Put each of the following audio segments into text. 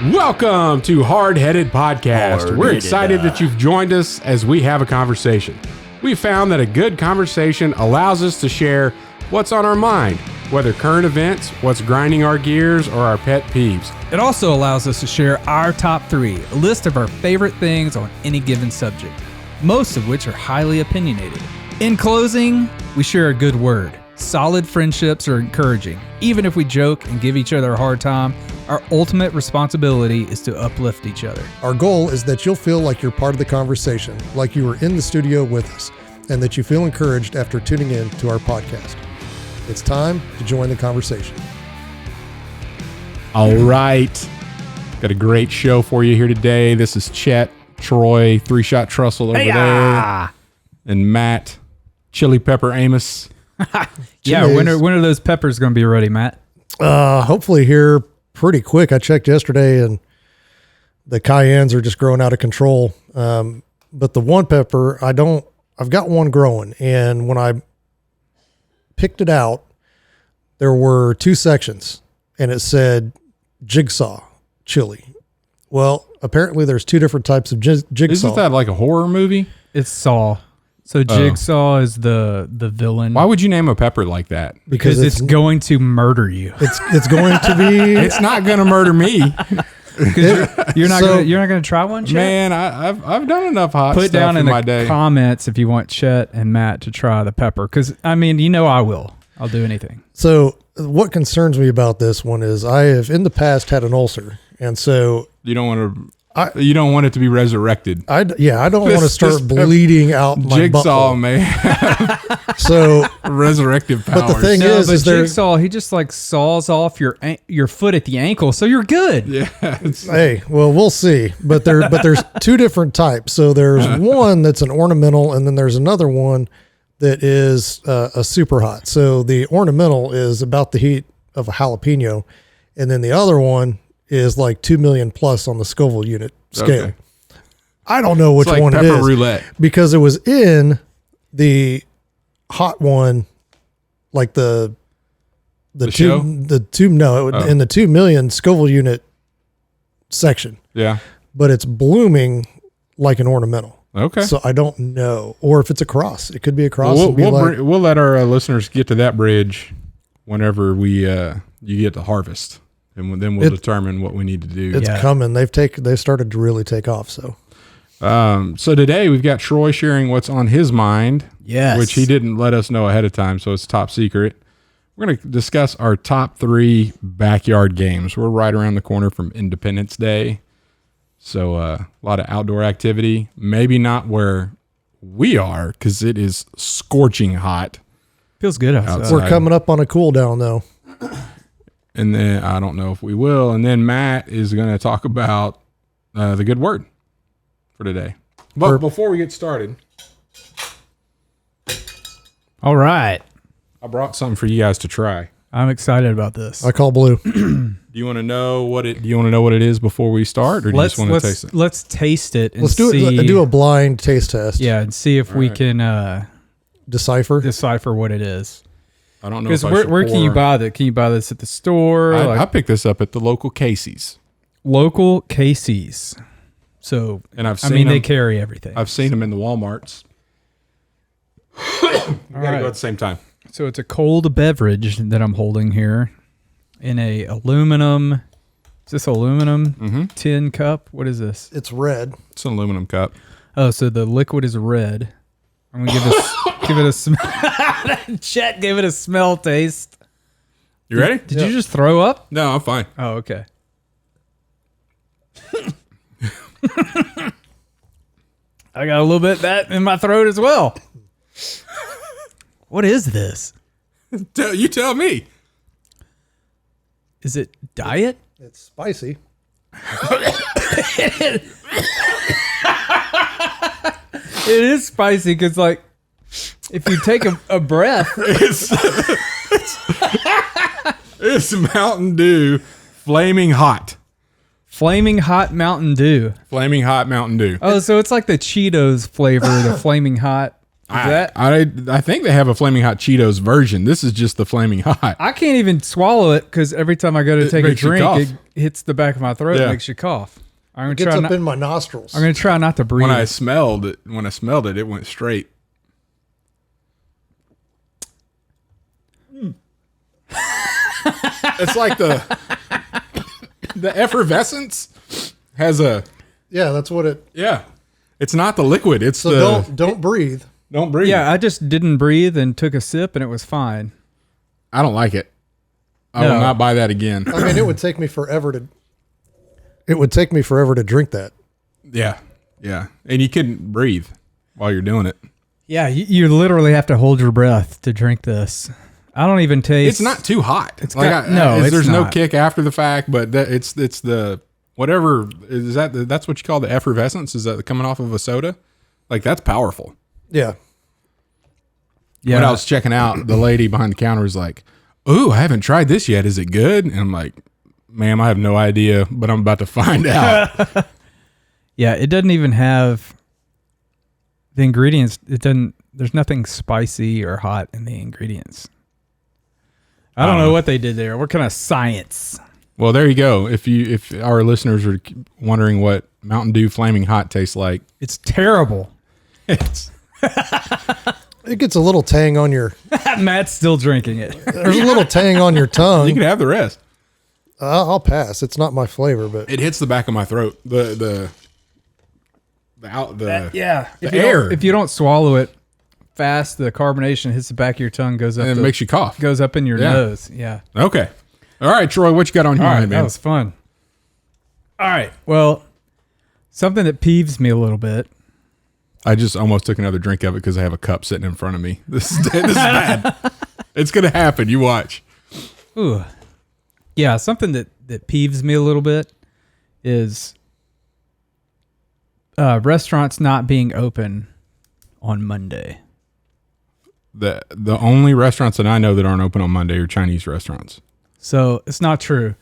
Welcome to Hardheaded Podcast. We're excited that you've joined us as we have a conversation. We found that a good conversation allows us to share what's on our mind, whether current events, what's grinding our gears, or our pet peeves. It also allows us to share our top 3, a list of our favorite things on any given subject, most of which are highly opinionated. In closing, we share a good word. Solid friendships are encouraging. Even if we joke and give each other a hard time, our ultimate responsibility is to uplift each other. Our goal is that you'll feel like you're part of the conversation, like you were in the studio with us, and that you feel encouraged after tuning in to our podcast. It's time to join the conversation. All right. Got a great show for you here today. This is Chet, Troy, 3-Shot Trussell over there, and Matt, Chili Pepper Amos. Yeah, when are those peppers going to be ready, Matt? Hopefully here pretty quick. I checked yesterday and the cayennes are just growing out of control. But the one pepper, I've got one growing, and when I picked it out, there were 2 sections and it said jigsaw chili. Well, apparently there's 2 different types of jigsaw. Isn't that like a horror movie? It's Saw. So Jigsaw is the villain. Why would you name a pepper like that? Because it's going to murder you. It's going to be. It's not going to murder me. You're not going to try one, Chet? Man, I've done enough hot Put stuff down in my the day. comments if you want Chet and Matt to try the pepper. Because, I mean, you know I will. I'll do anything. So what concerns me about this one is I have in the past had an ulcer. And so You don't want it to be resurrected. I don't want to start bleeding out my Jigsaw butthole. may So resurrective powers. But the thing but is there, Jigsaw, he just like saws off your foot at the ankle, so you're good. Yeah. hey, well, we'll see. But there's 2 different types. So there's one that's an ornamental, and then there's another one that is a super hot. So the ornamental is about the heat of a jalapeno, and then the other one is like 2 million plus on the Scoville unit scale. Okay. I don't know which one it is roulette. because it was in the hot one, like in the 2 million Scoville unit section. Yeah. But it's blooming like an ornamental. Okay. So I don't know. Or if it's a cross, it could be a cross. We'll let our listeners get to that bridge whenever you get to harvest. And then we'll determine what we need to do. It's coming. They've started to really take off. So today we've got Troy sharing what's on his mind. Yes. Which he didn't let us know ahead of time, so it's top secret. We're going to discuss our top 3 backyard games. We're right around the corner from Independence Day. So a lot of outdoor activity. Maybe not where we are because it is scorching hot. Feels good outside. We're coming up on a cool down though. And then I don't know if we will. And then Matt is going to talk about the good word for today. But before we get started, all right, I brought something for you guys to try. I'm excited about this. I call blue. Do you want to know what it is before we start, or do you just want to taste it? Let's taste it. And let's do it. Do a blind taste test. Yeah, and see if we can decipher what it is. I don't know. Because where can you buy that? Can you buy this at the store? I picked this up at the local Casey's. Local Casey's. So, and I've seen them, they carry everything. I've seen them in the Walmarts. We gotta go at the same time. So it's a cold beverage that I'm holding here in a aluminum. Is this aluminum tin cup? What is this? It's red. It's an aluminum cup. Oh, so the liquid is red. I'm gonna give it a smell. Chet gave it a smell taste. You ready? Did you just throw up? No, I'm fine. Oh, okay. I got a little bit of that in my throat as well. What is this? You tell me. Is it diet? It's spicy. It is spicy because, like, if you take a breath, it's Mountain Dew, flaming hot. Flaming hot Mountain Dew. Flaming hot Mountain Dew. Oh, so it's like the Cheetos flavor, the flaming hot. I think they have a Flaming Hot Cheetos version. This is just the Flaming Hot. I can't even swallow it because every time I go to take a drink, it hits the back of my throat and makes you cough. It gets up in my nostrils. I'm going to try not to breathe. When I smelled it, it went straight. It's like the effervescence has a... Yeah, that's what it... Yeah. It's not the liquid. It's don't breathe. Don't breathe. Yeah, I just didn't breathe and took a sip and it was fine. I don't like it. I will not buy that again. I mean, it would take me forever to drink that. Yeah. Yeah. And you couldn't breathe while you're doing it. Yeah, you literally have to hold your breath to drink this. I don't even taste... It's not too hot. It's there's no kick after the fact, but it's the... Whatever, that's what you call the effervescence? Is that coming off of a soda? Like, that's powerful. Yeah. When I was checking out, the lady behind the counter was like, "Ooh, I haven't tried this yet. Is it good?" And I'm like, "Ma'am, I have no idea, but I'm about to find out." Yeah, it doesn't even have the ingredients. There's nothing spicy or hot in the ingredients. I don't know what they did there. What kind of science? Well, there you go. If our listeners are wondering what Mountain Dew Flaming Hot tastes like, it's terrible. It gets a little tang on your... Matt's still drinking it. There's a little tang on your tongue. You can have the rest. I'll pass. It's not my flavor, but... It hits the back of my throat. The air. If you don't swallow it fast, the carbonation hits the back of your tongue, goes up. And it makes you cough. Goes up in your nose. Yeah. Okay. All right, Troy, what you got on your mind, man? That was fun. All right. Well, something that peeves me a little bit. I just almost took another drink of it because I have a cup sitting in front of me. This is bad. It's going to happen. You watch. Ooh. Yeah, something that peeves me a little bit is restaurants not being open on Monday. The only restaurants that I know that aren't open on Monday are Chinese restaurants. So it's not true.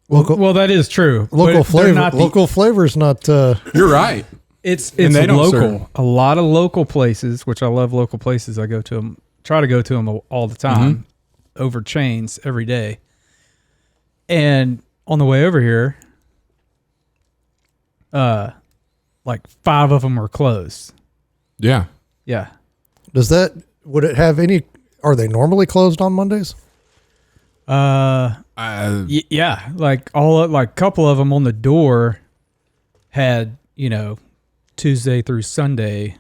Well, that is true. Local flavor. Local flavor's not. You're right. It's local. A lot of local places, which I love local places. I go to them, try to go to them all the time, over chains every day. And on the way over here, like 5 of them are closed. Yeah. Yeah. Would it have any? Are they normally closed on Mondays? Yeah. Like a couple of them on the door had, Tuesday through Sunday,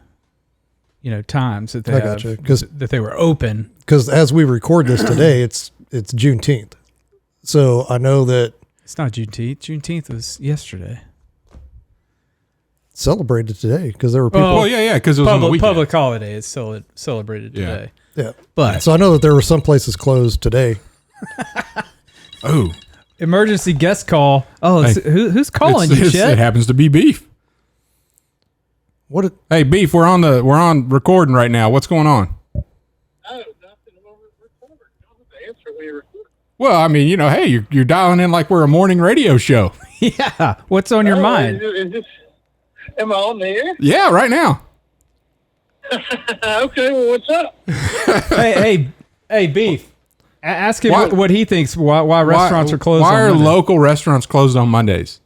times that they that they were open. Because as we record this today, it's Juneteenth. So I know that it's not Juneteenth. Juneteenth was yesterday. Celebrated today because there were people. Well, yeah, because it was on the weekend. Public holiday is celebrated today. Yeah, but so I know that there were some places closed today. Oh, emergency guest call. Oh, who's calling you, Chet? It happens to be Beef. Hey, Beef, we're on recording right now. What's going on? Oh, nothing. We're recording. You don't have to answer when you record. Well, I mean, hey, you're dialing in like we're a morning radio show. Yeah. What's on your mind? Am I on the air? Yeah, right now. Okay, well, what's up? hey, Beef. Ask him what he thinks. Why restaurants are closed? Why on are Monday. local restaurants closed on Mondays?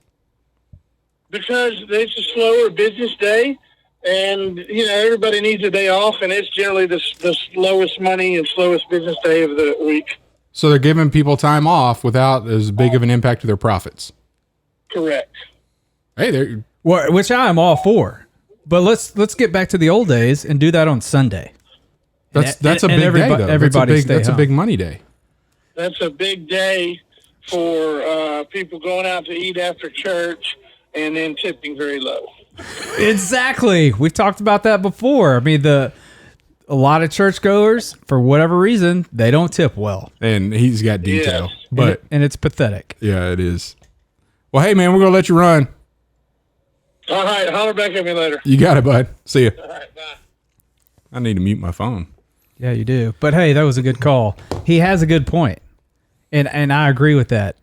Because it's a slower business day, and everybody needs a day off, and it's generally the slowest money and slowest business day of the week. So they're giving people time off without as big of an impact to their profits. Correct. Hey, which I am all for. But let's get back to the old days and do that on Sunday. That's a big day, though. That's a big money day. That's a big day for people going out to eat after church and then tipping very low. Exactly. We've talked about that before. I mean, a lot of churchgoers, for whatever reason, they don't tip well. And he's got detail. Yes. But and it's pathetic. Yeah, it is. Well, hey, man, we're going to let you run. All right. Holler back at me later. You got it, bud. See you. All right. Bye. I need to mute my phone. Yeah, you do. But hey, that was a good call. He has a good point. And I agree with that.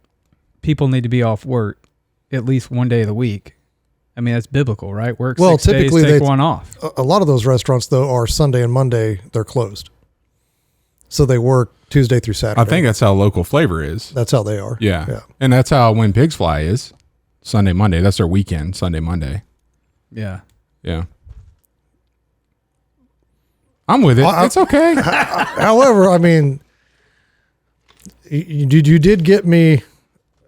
People need to be off work at least one day of the week. I mean, that's biblical, right? Work Well, 6 days, typically take they- one off. A lot of those restaurants, though, are Sunday and Monday, they're closed. So they work Tuesday through Saturday. I think that's how Local Flavor is. that's how they are. Yeah. And that's how When Pigs Fly is. Sunday, Monday. That's their weekend, Sunday, Monday. Yeah. Yeah. I'm with it. It's okay. However, I mean, you did get me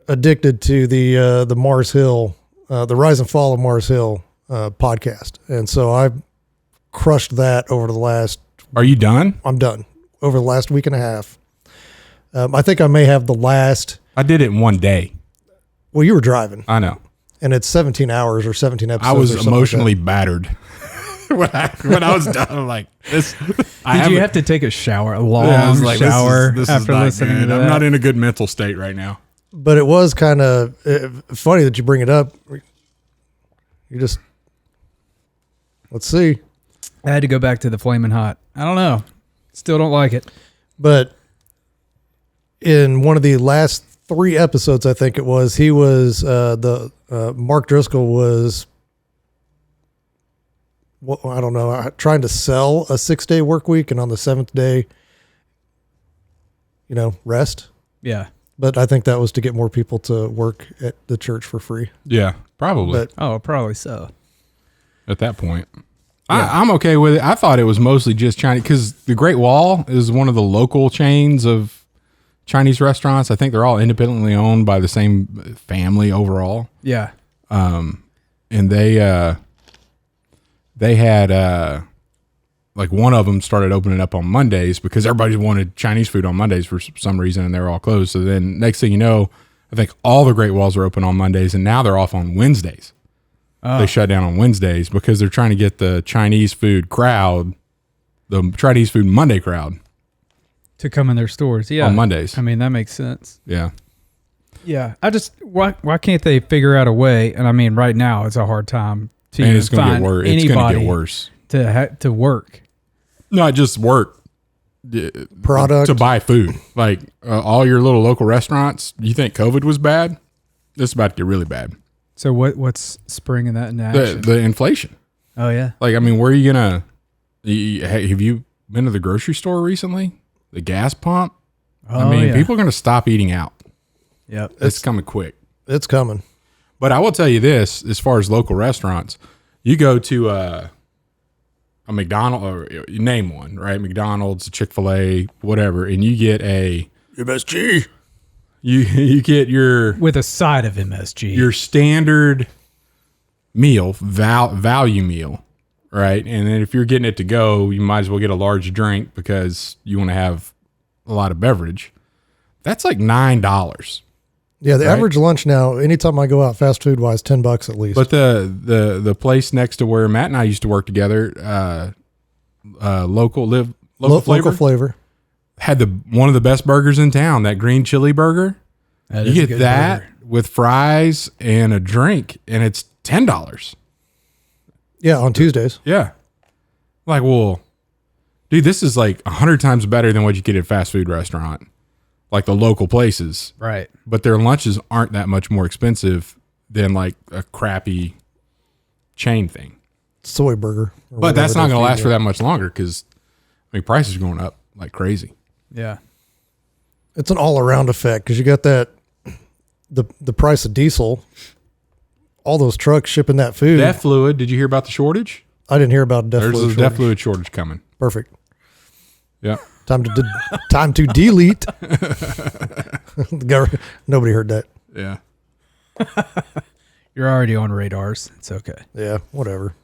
addicted to the Mars Hill, the Rise and Fall of Mars Hill podcast. And so I crushed that over the last, Are you done? I'm done, over the last week and a half. I think I may have the last, I did it in one day. well, you were driving, I know. and it's 17 hours or 17 episodes. I was or something like emotionally battered when I was done. I'm like, this. Did you have to take a shower, a long I was like, shower this is after not listening good. to that? I'm not in a good mental state right now. that. But it was kind of funny that you bring it up. You just, let's see. I had to go back to the Flamin' Hot. I don't know. Still don't like it. But in one of the last 3 episodes, I think it was, he was Mark Driscoll was, well, I don't know, trying to sell a 6-day work week, and on the 7th day, rest. Yeah. But I think that was to get more people to work at the church for free. Yeah, probably But Oh, probably so. at that point. I'm okay with it. I thought it was mostly just Chinese because the Great Wall is one of the local chains of Chinese restaurants. I think they're all independently owned by the same family overall. Yeah. And they had like one of them started opening up on Mondays because everybody wanted Chinese food on Mondays for some reason, and they were all closed. So then next thing you know, I think all the Great Walls are open on Mondays, and now they're off on Wednesdays. They shut down on Wednesdays because they're trying to get the Chinese food crowd, the Chinese food Monday crowd To come in their stores. Yeah. on Mondays. I mean, that makes sense. Yeah. Yeah. Why can't they figure out a way? And I mean, right now it's a hard time to And it's going to find get worse. It's going to anybody get worse. to work. Not just work. product. To buy food. Like all your little local restaurants, you think COVID was bad? This is about to get really bad. So what's springing that into action? The inflation. Oh yeah. Like, I mean, where are you going to, have you been to the grocery store recently? The gas pump? Oh, I mean, yeah. people are going to stop eating out. Yep. It's coming quick. It's coming. But I will tell you this, as far as local restaurants, you go to a McDonald's, or you name one, right? McDonald's, Chick-fil-A, whatever, and you get a MSG. You get your With a side of MSG. your standard meal, value meal, right? And then if you're getting it to go, you might as well get a large drink because you want to have a lot of beverage. That's like $9. Yeah, the Right. average lunch now, anytime I go out fast food wise, $10 at least. But the place next to where Matt and I used to work together, local flavor, local flavor. had one of the best burgers in town. That green chili burger, That you is a get good that burger. with fries and a drink, and it's $10. Yeah, on Tuesdays. Yeah, like, well, dude, this is like 100 times better than what you get at a fast food restaurant, like the local places. Right. But their lunches aren't that much more expensive than like a crappy chain thing. Soy burger. But that's not going to last for that much longer because, I mean, prices are going up like crazy. Yeah. It's an all around effect because you got that, the price of diesel, all those trucks shipping that food. Death fluid. Did you hear about the shortage? I didn't hear about There's fluid a death shortage. fluid shortage coming. Perfect. Yeah. Time to delete. Nobody heard that. Yeah. You're already on radars. It's okay. Yeah, whatever.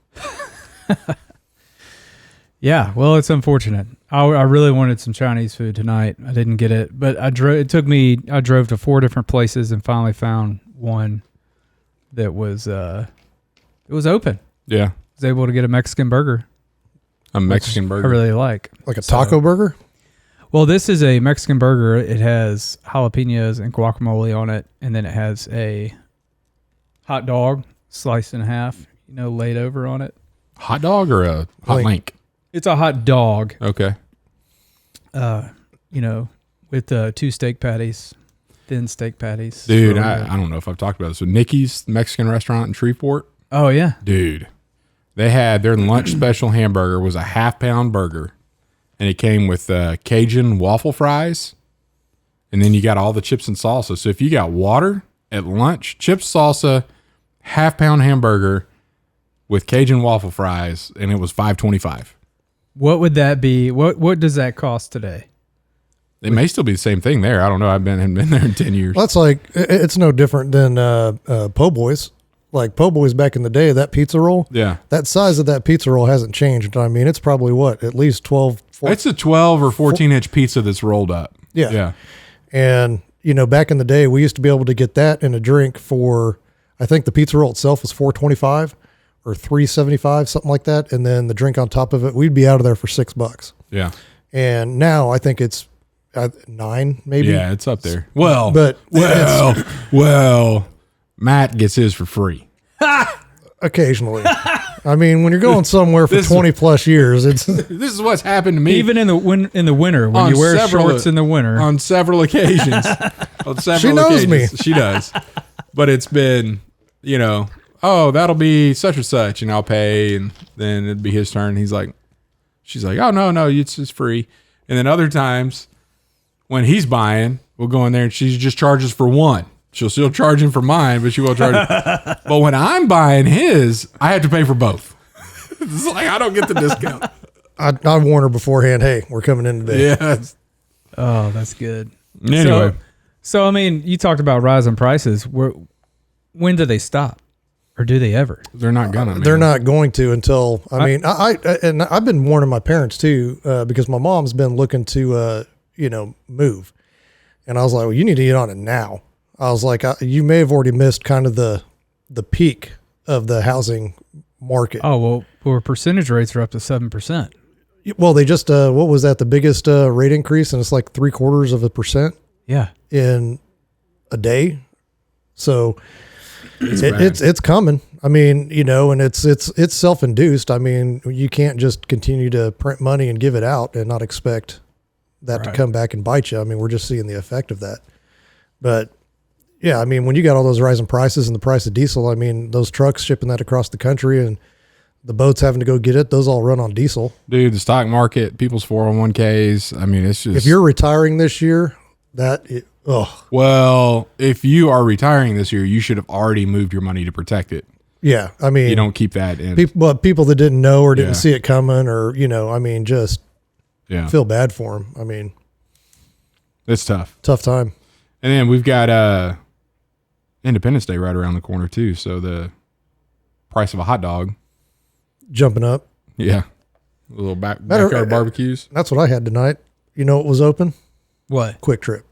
Yeah, well, it's unfortunate. I really wanted some Chinese food tonight. I didn't get it, but I drove to 4 different places and finally found one that was open. Yeah. I was able to get a Mexican burger. A Mexican I burger. really like. Like a taco burger? Well, this is a Mexican burger. It has jalapenos and guacamole on it, and then it has a hot dog sliced in half, laid over on it. Hot dog or a hot link? It's a hot dog, Okay. with 2 steak patties, thin steak patties. Dude, Really I good. don't know if I've talked about this. So Nikki's Mexican restaurant in Shreveport, Oh yeah. Dude, they had their lunch special hamburger was a half-pound burger, and it came with Cajun waffle fries, and then you got all the chips and salsa. So if you got water at lunch, chips, salsa, half-pound hamburger with Cajun waffle fries, and it was $5.25. What would that be? What does that cost today? It may still be the same thing there. I don't know. Haven't been there in 10 years. That's like, it's no different than po' boys. Like po' boys back in the day, that pizza roll. Yeah. That size of that pizza roll hasn't changed. I mean, it's probably what, at least 12, 14. It's a 12 or 14-inch pizza that's rolled up. Yeah. Yeah. And, you know, back in the day, we used to be able to get that in a drink for, I think the pizza roll itself was $4.25 or $3.75, something like that. And then the drink on top of it, we'd be out of there for $6. Yeah. And now I think it's $9, maybe. Yeah, it's up there. Well, Matt gets his for free. Occasionally. I mean, when you're going somewhere for 20 plus years, it's This is what's happened to me. Even in the winter when On you wear several- shorts in the winter. on several occasions. On several She knows occasions. me. She does. But it's been, you know, oh, that'll be such and such, and I'll pay, and then it'd be his turn. She's like, oh, no, it's free. And then other times when he's buying, we'll go in there and she just charges for one. She'll still charge him for mine, but she won't charge him. But when I'm buying his, I have to pay for both. It's like, I don't get the discount. I warn her beforehand, hey, we're coming in today. Yeah. Oh, that's good. Anyway. So I mean, you talked about rising prices. When do they stop? Or do they ever? They're not gonna. They're not going to until, and I've been warning my parents too, because my mom's been looking to, move. And I was like, well, you need to get on it now. I was like, you may have already missed kind of the peak of the housing market. Oh, well, percentage rates are up to 7%. Well, they just, what was that? The biggest rate increase, and it's like 0.75% Yeah. in a day. So bad. it's coming. I mean, and it's self-induced. I mean, you can't just continue to print money and give it out and not expect that to come back and bite you. I mean, we're just seeing the effect of that. But yeah, I mean, when you got all those rising prices and the price of diesel, I mean, those trucks shipping that across the country and the boats having to go get it, those all run on diesel. Dude, the stock market, people's 401ks. I mean, it's just. If you're retiring this year, Well, if you are retiring this year, you should have already moved your money to protect it. yeah, I mean, You don't keep that in. people that didn't know or didn't Yeah. see it coming, or I mean, just Yeah. feel bad for them. I mean, It's tough. tough time. And then we've got Independence Day right around the corner, too. So the price of a hot dog. Jumping up. Yeah. A little backyard barbecues. That's what I had tonight. You know what was open? What? Quick Trip.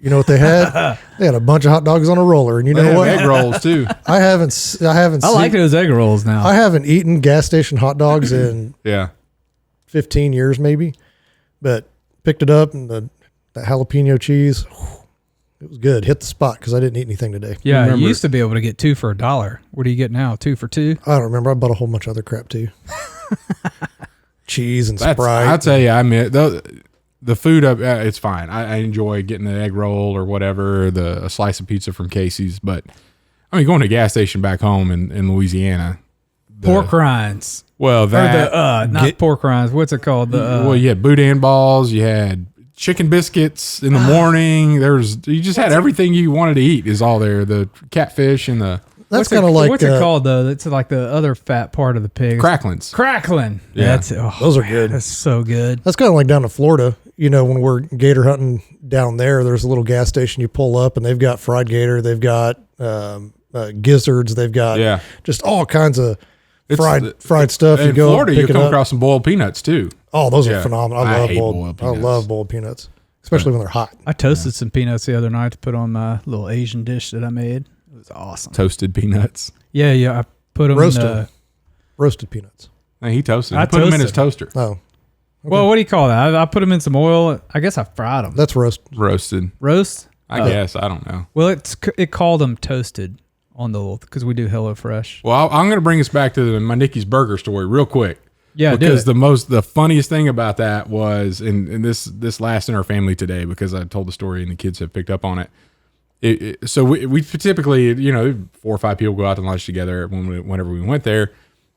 You know what they had? They had a bunch of hot dogs on a roller, and you They know have what? egg rolls, too. I haven't. I like those egg rolls now. I haven't eaten gas station hot dogs in Yeah. 15 years, maybe. But picked it up, and the jalapeno cheese, it was good. Hit the spot because I didn't eat anything today. Yeah, Remember- you used to be able to get 2 for $1. What do you get now? 2 for $2? I don't remember. I bought a whole bunch of other crap too. Cheese and Sprite. I'll tell you, I mean, the food, it's fine. I enjoy getting an egg roll or whatever, a slice of pizza from Casey's. But, I mean, going to a gas station back home in Louisiana. Pork rinds. Well, Or that. not pork rinds. What's it called? Well, you had boudin balls. You had chicken biscuits in the morning. You just had everything you wanted to eat is all there. The catfish and the That's kind of like what's it called though? It's like the other fat part of the pig. cracklins. Crackling. Yeah. Those are good. That's so good. That's kind of like down in Florida. When we're gator hunting down there's a little gas station you pull up, and they've got fried gator, they've got gizzards, they've got just all kinds of fried stuff. In You go Florida, pick you'll it come up. across some boiled peanuts too. Oh, those Yeah. are phenomenal. I I hate love boiled I peanuts. love boiled peanuts, especially when they're hot. I toasted some peanuts the other night to put on my little Asian dish that I made. It was awesome. Toasted peanuts. Yeah. I put them Roasted. Roasted peanuts. And he toasted. I He put them in his toasted. toaster. Oh, Well, what do you call that? I put them in some oil. I guess I fried them. that's roast. Roasted. Roast? I guess. I don't know. Well, it called them toasted on the little, because we do HelloFresh. Well, I'm going to bring us back to my Nikki's Burger story real quick. Yeah, because do it. the funniest thing about that was, and this last in our family today, because I told the story and the kids have picked up on it. So we typically, 4 or 5 people go out to lunch together whenever we went there.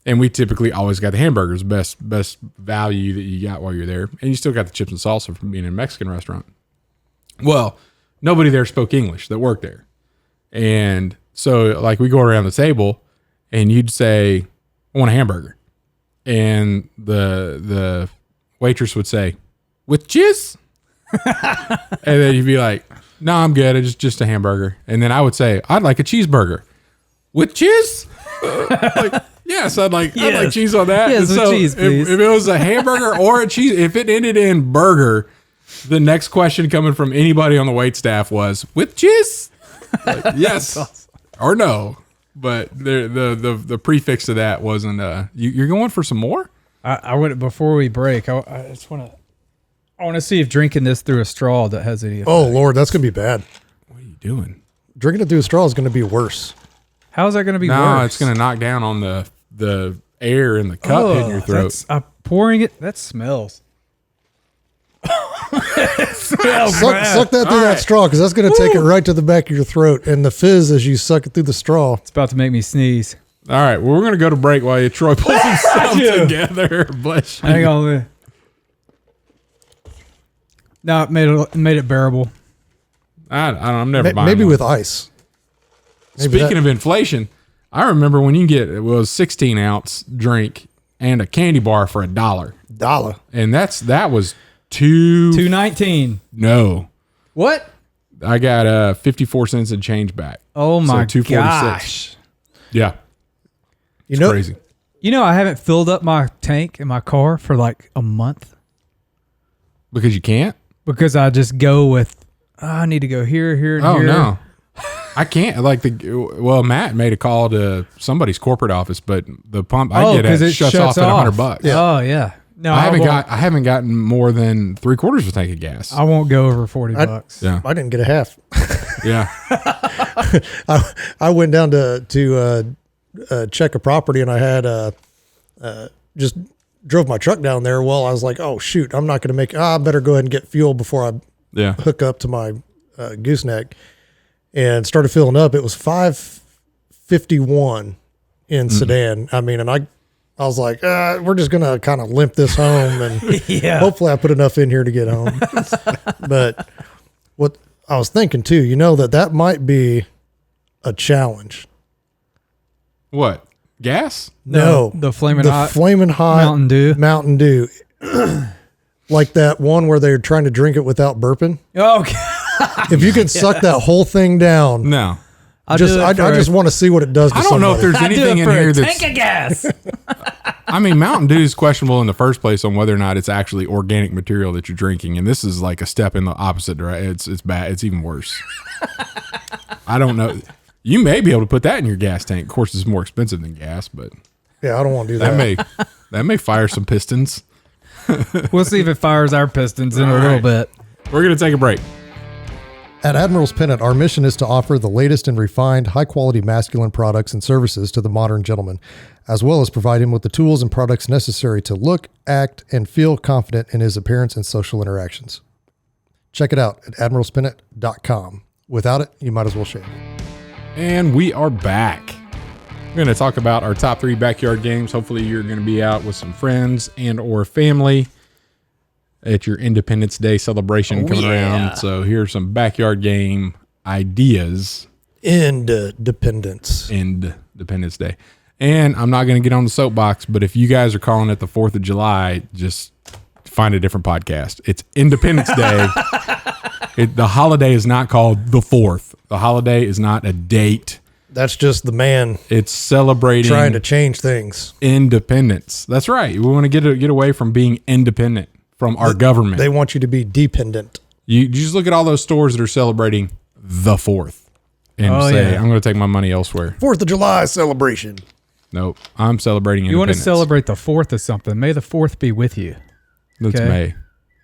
And we typically always got the hamburgers, best value that you got while you're there. And you still got the chips and salsa from being in a Mexican restaurant. Well, nobody there spoke English that worked there. And so like we go around the table and you'd say, I want a hamburger. And the waitress would say, with cheese? And then you'd be like, no, I'm good. It's just a hamburger. And then I would say, I'd like a cheeseburger. With cheese? Yes, I'd like cheese on that. Yes, with cheese, please. If it was a hamburger or a cheese, if it ended in burger, the next question coming from anybody on the wait staff was, with cheese? Like, yes or no. But the prefix to that wasn't, you're going for some more? I would, before we break, I just want to see if drinking this through a straw that has any effect. Oh, Lord, that's going to be bad. What are you doing? Drinking it through a straw is going to be worse. How is that going to be worse? No, it's going to knock down on the air in the cup hitting your throat. Pouring it, that smells. It smells Suck that through that straw, because that's going to take it right to the back of your throat. And the fizz as you suck it through the straw. It's about to make me sneeze. All right, well, we're going to go to break while Troy pulls himself together. Bless you. Hang on a minute. No, it made it bearable. I'm never buying Maybe one. with ice. Speaking of inflation, I remember when you can get a 16-ounce drink and a candy bar for $1. And that was $2.19. No. What? I got 54 cents in change back. Oh my so $2.46. gosh. Yeah. It's crazy. I haven't filled up my tank in my car for like a month. Because you can't? Because I just go with, I need to go here, and here. Oh, no. I can't. Matt made a call to somebody's corporate office, but the pump I get at shuts off at $100. Yeah. Oh, yeah. No, I haven't gotten more than 3/4 of a tank of gas. I won't go over $40. Yeah. I didn't get a half. Yeah. I went down to check a property, and I had just drove my truck down there. Well, I was like, oh shoot, I'm not going to make. I better go ahead and get fuel before I hook up to my gooseneck, and started filling up. It was 551 in Sedan. I mean, and I was like, we're just going to kind of limp this home, and hopefully I put enough in here to get home. But what I was thinking too, that might be a challenge. What? Gas? No, the flaming hot Mountain Dew. Like that one where they're trying to drink it without burping. Okay. If you can suck that whole thing down. No. I just want to see what it does to I don't know if there's anything in here that's tank of gas. I mean, Mountain Dew is questionable in the first place on whether or not it's actually organic material that you're drinking, and this is like a step in the opposite direction. It's bad. It's even worse. I don't know. You may be able to put that in your gas tank. Of course, it's more expensive than gas, but yeah, I don't want to do that. That may fire some pistons. We'll see if it fires our pistons in a little bit. We're going to take a break. At Admiral's Pennant, our mission is to offer the latest and refined, high-quality masculine products and services to the modern gentleman, as well as provide him with the tools and products necessary to look, act, and feel confident in his appearance and social interactions. Check it out at admiralspennant.com. Without it, you might as well shave. And we are back. We're going to talk about our top 3 backyard games. Hopefully you're going to be out with some friends and or family at your Independence Day celebration coming around. So here's some backyard game ideas. Independence Day. And I'm not going to get on the soapbox, but if you guys are calling it the 4th of July, just find a different podcast. It's Independence Day. The holiday is not called the 4th. The holiday is not a date. That's just the man. It's celebrating trying to change things. Independence. That's right. We want to get away from being independent from our government. They want you to be dependent. You just look at all those stores that are celebrating the 4th and say, I'm going to take my money elsewhere. 4th of July celebration. Nope. I'm celebrating independence. You want to celebrate the 4th of something. May the 4th be with you. That's May.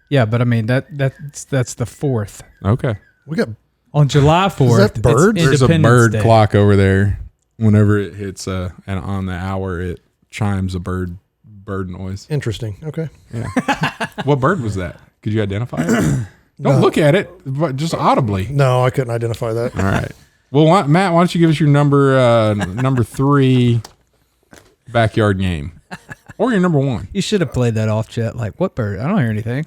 Yeah, but I mean, that's the 4th. Okay. We got on July 4th. Is that birds? There's a bird clock over there. Whenever it hits and on the hour, it chimes a bird noise. Interesting. Okay. Yeah. What bird was that? Could you identify it? Don't look at it, but just audibly. No, I couldn't identify that. All right. Well, Matt, why don't you give us your number 3 backyard game, or your number 1? You should have played that off, Chet. Like, what bird? I don't hear anything.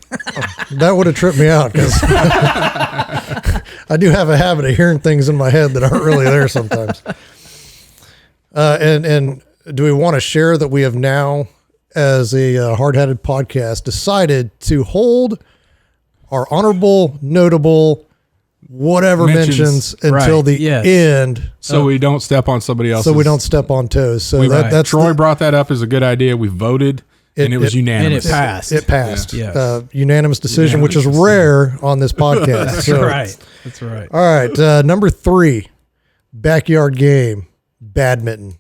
That would have tripped me out because I do have a habit of hearing things in my head that aren't really there sometimes. And do we want to share that we have now, as a Hardheaded podcast, decided to hold our honorable, notable, whatever mentions until the end, so we don't step on somebody else. So we don't step on toes. So that's Troy brought that up as a good idea. We voted, and it was unanimous. And it passed. It passed. Yeah. Unanimous decision, which is rare on this podcast. That's right. That's right. All right. Number 3, backyard game, badminton.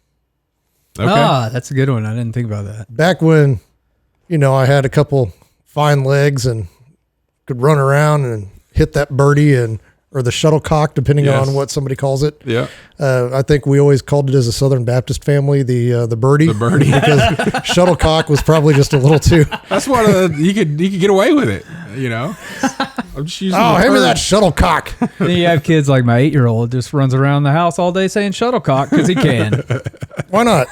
Okay. Ah, that's a good one. I didn't think about that. Back when, I had a couple fine legs and could run around and hit that birdie or the shuttlecock, depending on what somebody calls it. Yeah. I think we always called it, as a Southern Baptist family, the birdie. The birdie. Because shuttlecock was probably just a little too. That's you could get away with it. I'm just using hand me that shuttlecock. Then you have kids like my 8-year-old just runs around the house all day saying shuttlecock because he can. Why not?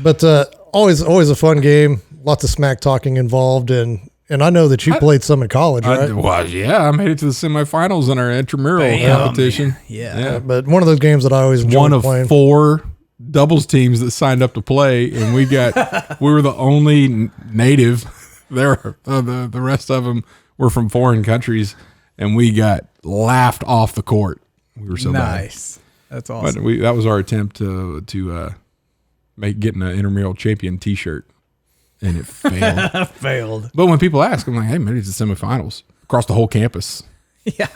But always a fun game. Lots of smack talking involved, and I know that you played some in college, right? I made it to the semifinals in our intramural competition. Yeah. But one of those games that I always enjoyed One of playing. 4 doubles teams that signed up to play, and we were the only native there. The rest of them were from foreign countries, and we got laughed off the court. We were so nice. That's awesome. But that was our attempt to getting an intramural champion T-shirt, and it failed. Failed. But when people ask, I'm like, hey, maybe it's the semifinals across the whole campus. Yeah.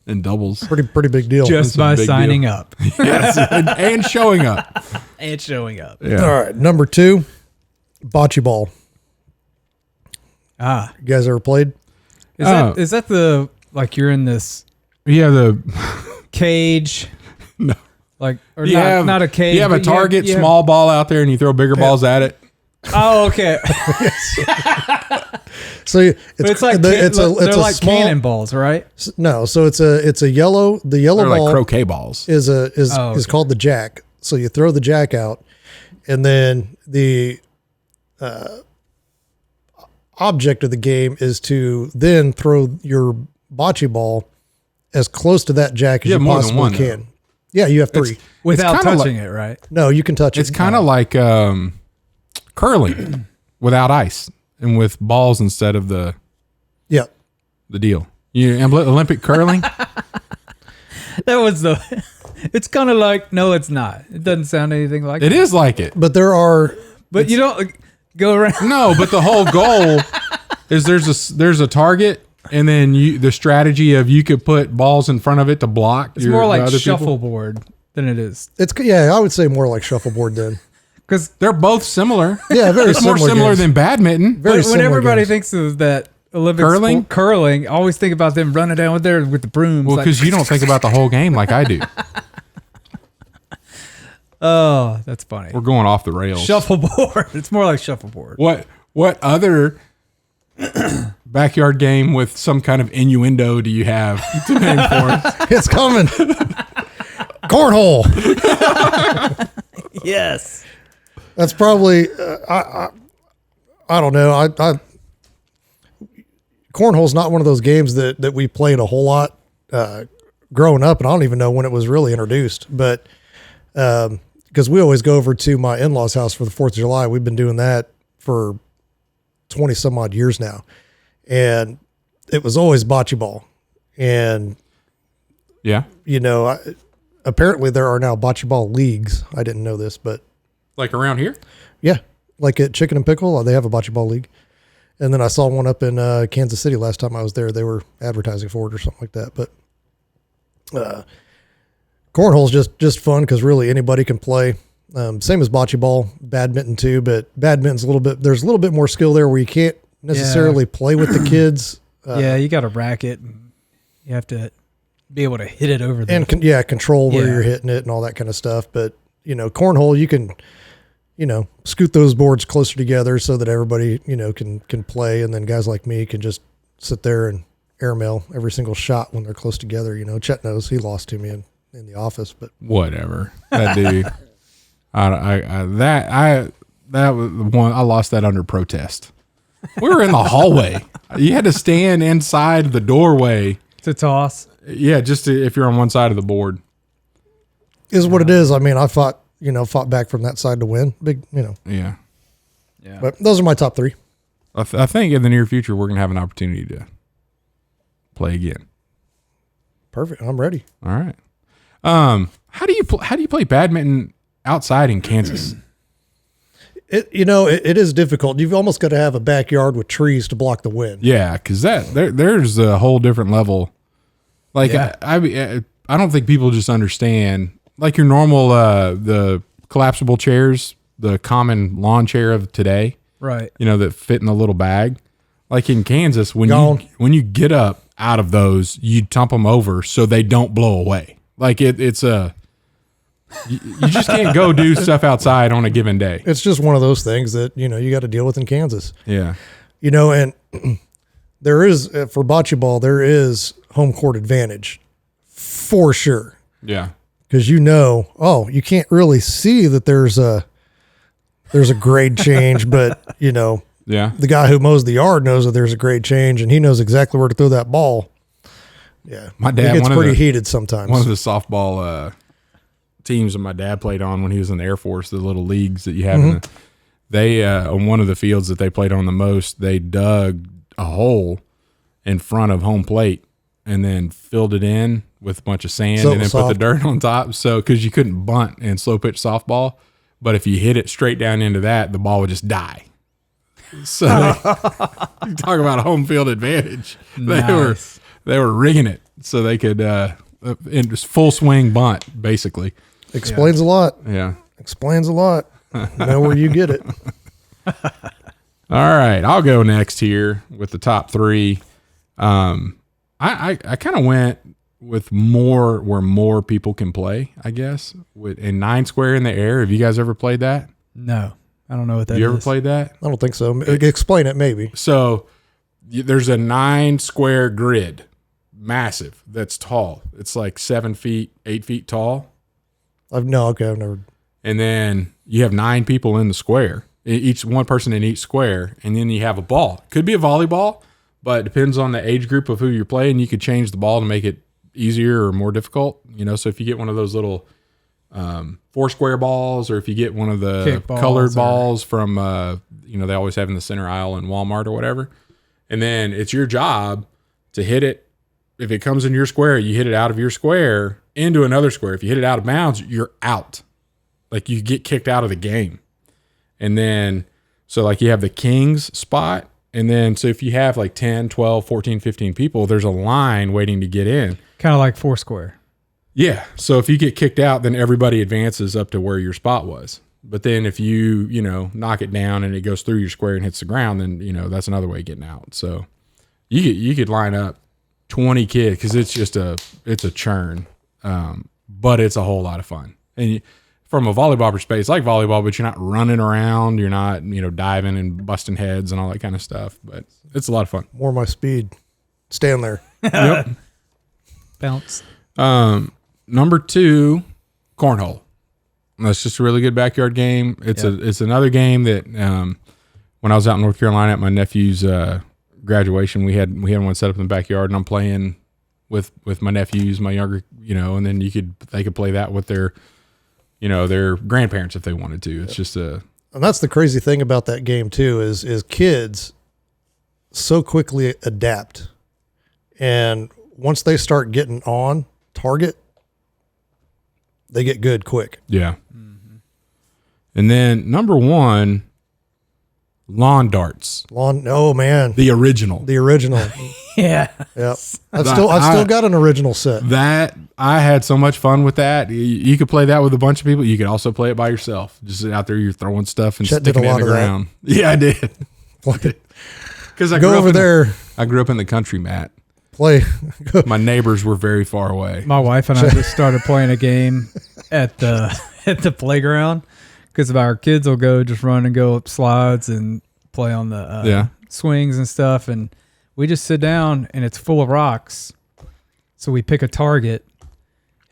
In doubles. Pretty big deal. Just by signing up. Yes, and showing up. And showing up. Yeah. All right. Number 2, bocce ball. Ah. You guys ever played? Is that the, like, you're in this cage? No. Like, or not a cage. You have a target, small ball out there, and you throw bigger balls at it. Oh, okay. So it's like they're like small cannonballs, right? No, so it's a yellow. The yellow They're ball like croquet balls. is called the jack. So you throw the jack out, and then the object of the game is to then throw your bocce ball as close to that jack as you possibly can. Though. Yeah, you have 3 without touching it, right? No, you can touch it. It's kind of like curling without ice and with balls instead of the deal. Olympic curling. That was it's kind of like, no, it's not. It doesn't sound anything like it. It is like it. But But you don't go around. No, but the whole goal is there's a target, and then the strategy of you could put balls in front of it to block. It's more like shuffleboard than it is. I would say more like shuffleboard then. Because they're both similar. Yeah, very it's more similar than badminton. When everybody thinks of that Olympic curling, I always think about them running down there with the brooms. Well, because you don't think about the whole game like I do. Oh, that's funny. We're going off the rails. Shuffleboard. It's more like shuffleboard. What other backyard game with some kind of innuendo do you have to name for it? It's coming. Cornhole. Yes. That's probably I don't know. Cornhole's not one of those games that we played a whole lot growing up, and I don't even know when it was really introduced. But because we always go over to my in-laws' house for the 4th of July, we've been doing that for 20 some odd years now, and it was always bocce ball. And apparently there are now bocce ball leagues. I didn't know this, but like around here. Yeah, like at Chicken and Pickle, they have a bocce ball league. And then I saw one up in Kansas City last time I was there. They were advertising for it or something like that. But cornhole's just fun because really anybody can play. Same as bocce ball, badminton too. But badminton's there's a little bit more skill there where you can't necessarily play with the kids. You got a racket. You have to be able to hit it over there. And control where you're hitting it and all that kind of stuff. But cornhole, you can scoot those boards closer together so that everybody, can play. And then guys like me can just sit there and airmail every single shot when they're close together. You know, Chet knows, he lost to me in the office, but whatever. That dude, that was the one I lost that under protest. We were in the hallway. You had to stand inside the doorway to toss. Yeah, just if you're on one side of the board. Is what it is. I mean, I fought back from that side to win. Big, Yeah. Yeah. But those are my top three. I think in the near future we're gonna have an opportunity to play again. Perfect. I'm ready. All right. How do you play badminton outside in Kansas? It is difficult. You've almost got to have a backyard with trees to block the wind. Yeah, because there's a whole different level. Like I don't think people just understand. Like your normal the collapsible chairs, the common lawn chair of today, right? That fit in a little bag. Like in Kansas, when you get up out of those, you dump them over so they don't blow away. Like it's a you just can't go do stuff outside on a given day. It's just one of those things that you got to deal with in Kansas. Yeah, and there is for bocce ball there is home court advantage for sure. Yeah, because you can't really see that there's a grade change, but yeah, the guy who mows the yard knows that there's a grade change, and he knows exactly where to throw that ball. Yeah, my dad it gets pretty heated sometimes. One of the softball teams that my dad played on when he was in the Air Force, the little leagues that you have, they on one of the fields that they played on the most, they dug a hole in front of home plate and then filled it in with a bunch of sand and then put the dirt on top. So because you couldn't bunt in slow pitch softball, but if you hit it straight down into that, the ball would just die. So you talk about a home field advantage. Nice. They were rigging it so they could in just full swing bunt, basically. Explains a lot. Yeah. Explains a lot. Know where you get it. All right. I'll go next here with the top three. I kind of went with more where more people can play, I guess. In 9 square in the air. Have you guys ever played that? No. I don't know what that is. You ever played that? I don't think so. Explain it maybe. So there's a 9 square grid. Massive. That's tall. It's like 7 feet, 8 feet tall. I've never. And then you have 9 people in the square, one person in each square, and then you have a ball. Could be a volleyball, but it depends on the age group of who you're playing. You could change the ball to make it easier or more difficult. So if you get one of those little 4 square balls, or if you get one of the colored balls from they always have in the center aisle in Walmart or whatever, and then it's your job to hit it. If it comes in your square, you hit it out of your square into another square. If you hit it out of bounds, you're out. Like you get kicked out of the game. And then, so like you have the king's spot. And then, so if you have like 10, 12, 14, 15 people, there's a line waiting to get in. Kind of like Foursquare. Yeah. So if you get kicked out, then everybody advances up to where your spot was. But then if you, knock it down and it goes through your square and hits the ground, then, that's another way of getting out. So you could line up 20 kids because it's a churn. But it's a whole lot of fun. And from a volleyball perspective, it's like volleyball, but you're not running around. You're not, diving and busting heads and all that kind of stuff. But it's a lot of fun. More my speed. Stand there. Yep. Bounce. Number 2, cornhole. That's just a really good backyard game. It's another game that when I was out in North Carolina at my nephew's graduation, we had one set up in the backyard, and I'm playing with my nephews, my younger, and then they could play that with their grandparents if they wanted to. It's just and that's the crazy thing about that game too, is kids so quickly adapt. And once they start getting on target, they get good quick. Yeah. Mm-hmm. And then number 1, lawn darts. Oh man. The original. Yeah. Yep. I've still got an original set. That I had so much fun with that. You could play that with a bunch of people. You could also play it by yourself. Just out there, you're throwing stuff and Chet sticking it in the ground. Yeah, I did. Because I grew up in the country, Matt. My neighbors were very far away. My wife and I just started playing a game at the playground because our kids will just run and go up slides and play on the swings and stuff. And We just sit down and it's full of rocks. So we pick a target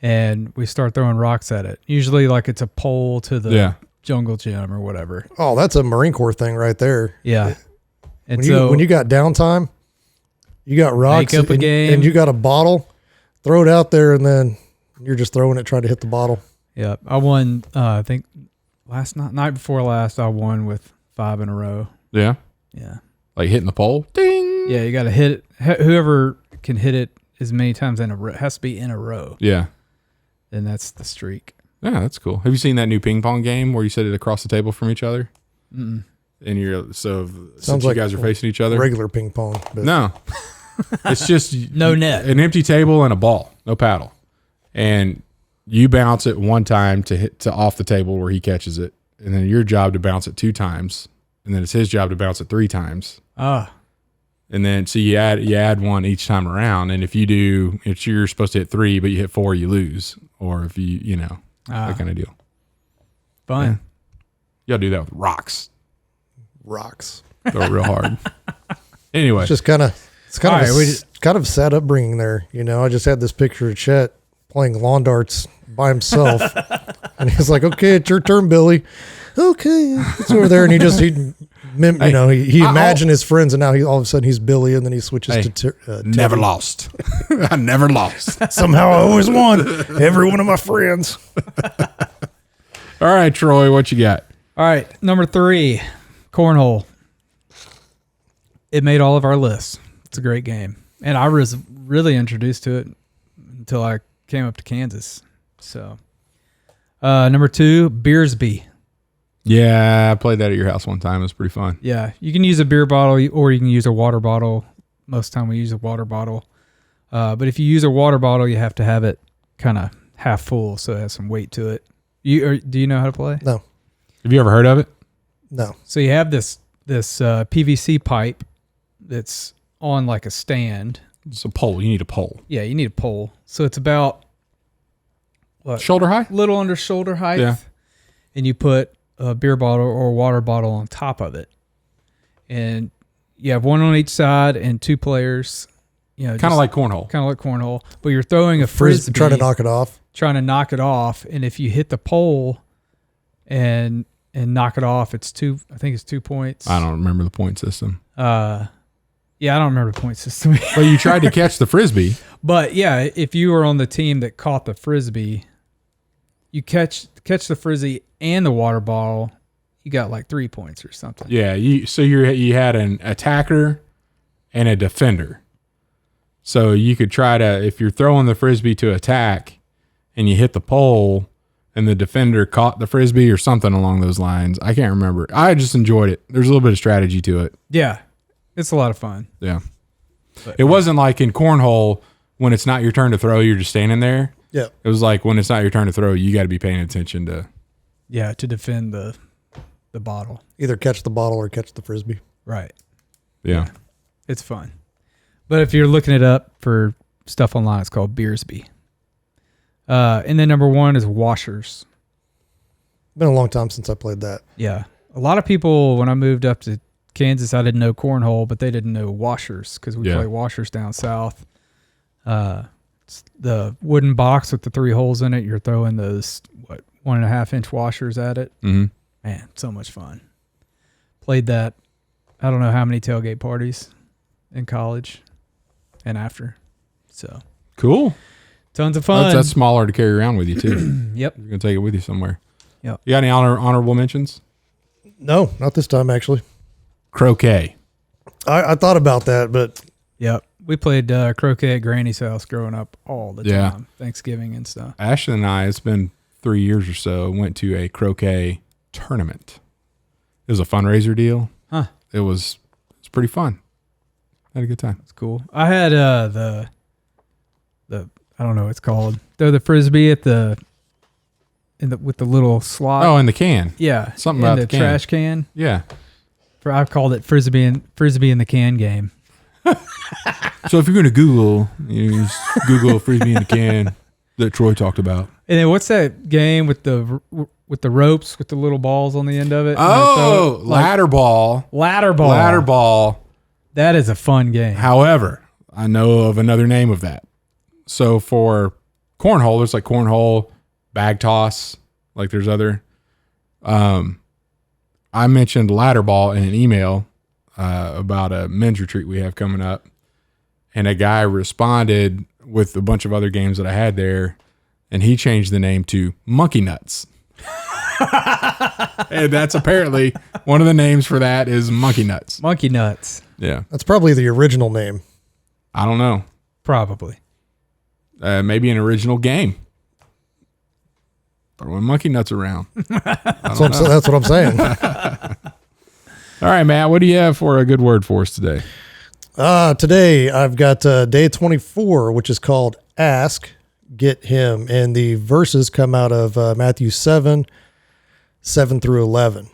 and we start throwing rocks at it. Usually like it's a pole to the jungle gym or whatever. Oh, that's a Marine Corps thing right there. Yeah. And when you got downtime, you got rocks make up a game. and you got a bottle, throw it out there and then you're just throwing it, trying to hit the bottle. Yeah. I won, I think night before last, I won with 5 in a row. Yeah. Yeah. Like hitting the pole. Ding. Yeah. You got to hit it. Whoever can hit it as many times in a row, it has to be in a row. Yeah. And that's the streak. Yeah, that's cool. Have you seen that new ping pong game where you sit it across the table from each other? Mm-mm. And you're since like you guys are facing each other. Regular ping pong. But No, it's just No net. an empty table and a ball, no paddle, and you bounce it one time to hit to off the table where he catches it, and then your job to bounce it 2 times, and then it's his job to bounce it 3 times. And then so you add one each time around, and if you're supposed to hit 3, but you hit 4, you lose, or if that kind of deal. Fun. Yeah. You gotta do that with rocks. Rocks. Throw it real hard. Anyway, It's kind of sad upbringing there. I just had this picture of Chet playing lawn darts by himself, and he's like, "Okay, it's your turn, Billy." Okay, it's over there, and he imagined his friends, and now all of a sudden he's Billy, and then he switches to never Teddy. lost. I never lost. Somehow I always won. Every one of my friends. All right, Troy, what you got? All right. Number 3, Cornhole. It made all of our lists. It's a great game. And I was really introduced to it until I came up to Kansas. So, number 2, beersbee. Yeah, I played that at your house one time. It was pretty fun. Yeah. You can use a beer bottle or you can use a water bottle. Most of the time we use a water bottle. But if you use a water bottle, you have to have it kind of half full so it has some weight to it. Do you know how to play? No. Have you ever heard of it? No. So you have this PVC pipe that's on like a stand. It's a pole. You need a pole. Yeah, you need a pole. So it's about Shoulder high? little under shoulder height. Yeah. And you put a beer bottle or a water bottle on top of it. And you have one on each side and 2 players. Kind of like cornhole. Kind of like cornhole. But you're throwing a frisbee. Trying to knock it off. And if you hit the pole and knock it off, it's 2. I think it's 2 points. I don't remember the point system. Yeah, I don't remember the point system. But you tried to catch the frisbee. But yeah, if you were on the team that caught the frisbee, you catch the frisbee and the water bottle, you got like 3 points or something. Yeah, you had an attacker and a defender. So you could try to, if you're throwing the frisbee to attack and you hit the pole and the defender caught the frisbee or something along those lines. I can't remember. I just enjoyed it. There's a little bit of strategy to it. Yeah, it's a lot of fun. Yeah. But it wasn't like in cornhole when it's not your turn to throw, you're just standing there. Yeah. It was like when it's not your turn to throw, you got to be paying attention to. Yeah, to defend the bottle. Either catch the bottle or catch the frisbee. Right. Yeah. It's fun. But if you're looking it up for stuff online, it's called beersbee. And then number 1 is washers. Been a long time since I played that. Yeah. A lot of people, when I moved up to Kansas, I didn't know cornhole, but they didn't know washers because we play washers down south. It's the wooden box with the 3 holes in it. You're throwing those, 1.5-inch washers at it. Mm-hmm. Man, so much fun. Played that, I don't know how many tailgate parties in college and after. So Cool. tons of fun. That's smaller to carry around with you too. Yep. You're gonna take it with you somewhere. Yep. You got any honorable mentions? No, not this time actually. Croquet. I thought about that, but Yep. We played croquet at Granny's house growing up all the Yeah. time. Thanksgiving and stuff. Ashton and I, it's been 3 years or so, went to a croquet tournament. It was a fundraiser deal. Huh. It's pretty fun. Had a good time. It's cool. I had the I don't know what it's called. Throw the frisbee at with the little slot. Oh, in the can. Yeah. Something in about the the can. trash can. Yeah. I've called it frisbee in the can game. So if you're going to Google, you just Google frisbee in the can that Troy talked about. And then what's that game with the ropes with the little balls on the end of it? Oh, ladder ball. Ladder ball. Ladder ball. That is a fun game. However, I know of another name of that. So for cornhole, there's like cornhole, bag toss, like there's other. I mentioned ladder ball in an email about a men's retreat we have coming up. And a guy responded with a bunch of other games that I had there, and he changed the name to Monkey Nuts. And that's apparently one of the names for that is Monkey Nuts. Monkey Nuts. Yeah. That's probably the original name. I don't know. Probably. Maybe an original game. Throwing Monkey Nuts around. That's what I'm saying. All right, Matt, what do you have for a good word for us today? Today I've got day 24, which is called Ask, Get Him. And the verses come out of Matthew 7 through 11.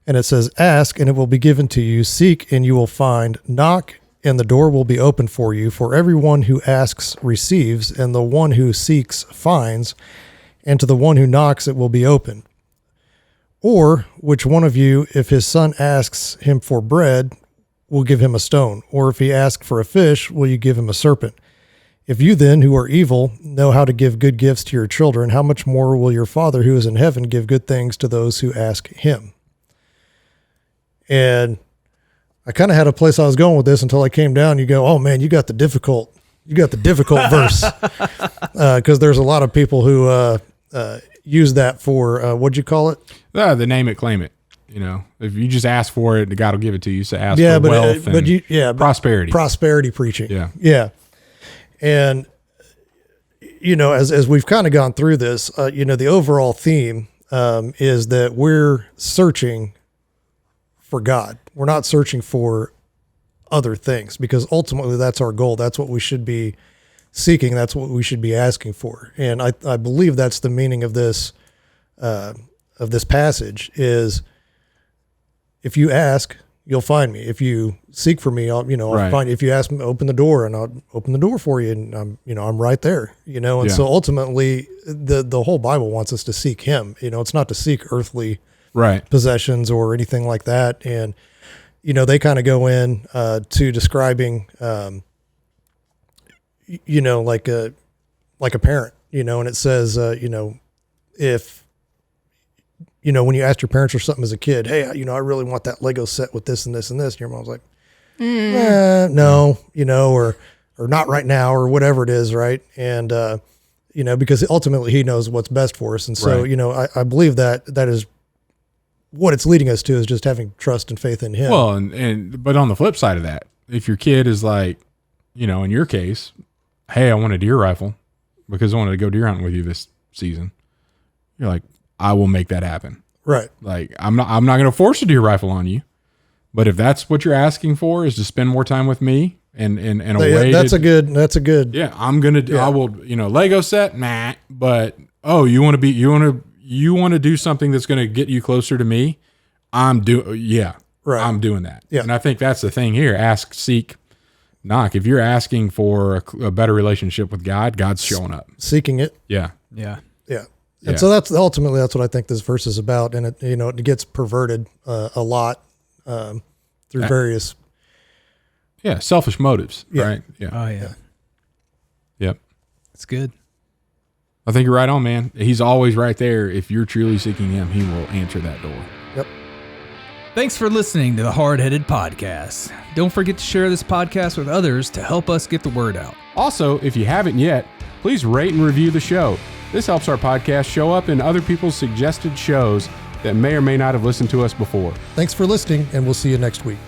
And it says, ask and it will be given to you. Seek and you will find. Knock and the door will be opened for you. For everyone who asks receives, and the one who seeks finds. And to the one who knocks it will be opened. Or which one of you, if his son asks him for bread, will give him a stone? Or if he asks for a fish, will you give him a serpent? If you then, who are evil, know how to give good gifts to your children, how much more will your Father who is in heaven give good things to those who ask him? And I kind of had a place I was going with this until I came down. You go, oh man, you got the difficult verse. Because there's a lot of people who use that for, what'd you call it? The name it, claim it. You know, if you just ask for it, God will give it to you. So ask for wealth and prosperity. Prosperity preaching. Yeah. Yeah. And, you know, as we've kind of gone through this, you know, the overall theme is that we're searching for God. We're not searching for other things, because ultimately that's our goal. That's what we should be seeking. That's what we should be asking for. And I believe that's the meaning of this passage is, if you ask, you'll find me. If you seek for me, I'll find you. If you ask me, open the door, and I'll open the door for you. And I'm right there, And so ultimately the whole Bible wants us to seek him. It's not to seek earthly possessions or anything like that. And, they kind of go in to describing, like a parent, and it says, if, when you asked your parents for something as a kid, hey, I really want that Lego set with this and this and this. And your mom's like, no, or not right now, or whatever it is. Right. And, because ultimately he knows what's best for us. And so, I believe that is what it's leading us to, is just having trust and faith in him. Well, but on the flip side of that, if your kid is like, in your case, hey, I want a deer rifle because I wanted to go deer hunting with you this season. You're like, I will make that happen. Right. Like I'm not going to force a deer rifle on you, but if that's what you're asking for, is to spend more time with me and a way. That's a good. Yeah. I will, Lego set, nah, but, you want to do something that's going to get you closer to me. I'm doing that. Yeah. And I think that's the thing here. Ask, seek, knock. If you're asking for a better relationship with God, God's showing up. Seeking it. Yeah. Yeah. Yeah. And so that's what I think this verse is about. And it gets perverted a lot through various. Yeah. Selfish motives. Yeah. Right. Yeah. Oh yeah. Yep. It's good. I think you're right on, man. He's always right there. If you're truly seeking him, he will answer that door. Yep. Thanks for listening to the Hardheaded Podcast. Don't forget to share this podcast with others to help us get the word out. Also, if you haven't yet, please rate and review the show. This helps our podcast show up in other people's suggested shows that may or may not have listened to us before. Thanks for listening, and we'll see you next week.